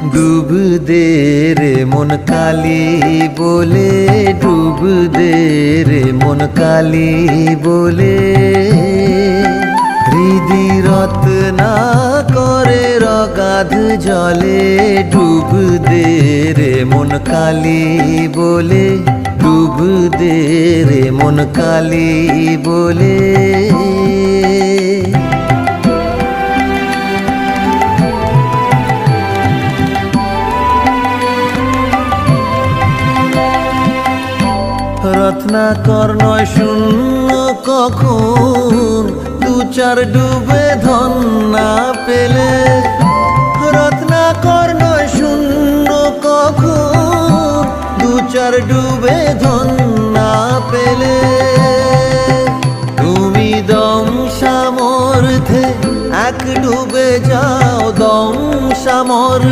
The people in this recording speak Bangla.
ডুব দে রে মন কালি বলে, ডুব দে রে মন কালি বলে। হৃদি রত্না করে রগাধ জলে, ডুব দে রে মন কালি বলে, ডুব দে রে মন কালি বলে। রত্নাকর নয় শূন্য কখন, দু চার ডুবে ধন না পেলে। রত্নাকর নয় শূন্য কখন, দু চার ডুবে ধন না পেলে। তুমি দম সামর্থ্যে এক ডুবে যাও, দম সামর্থ্যে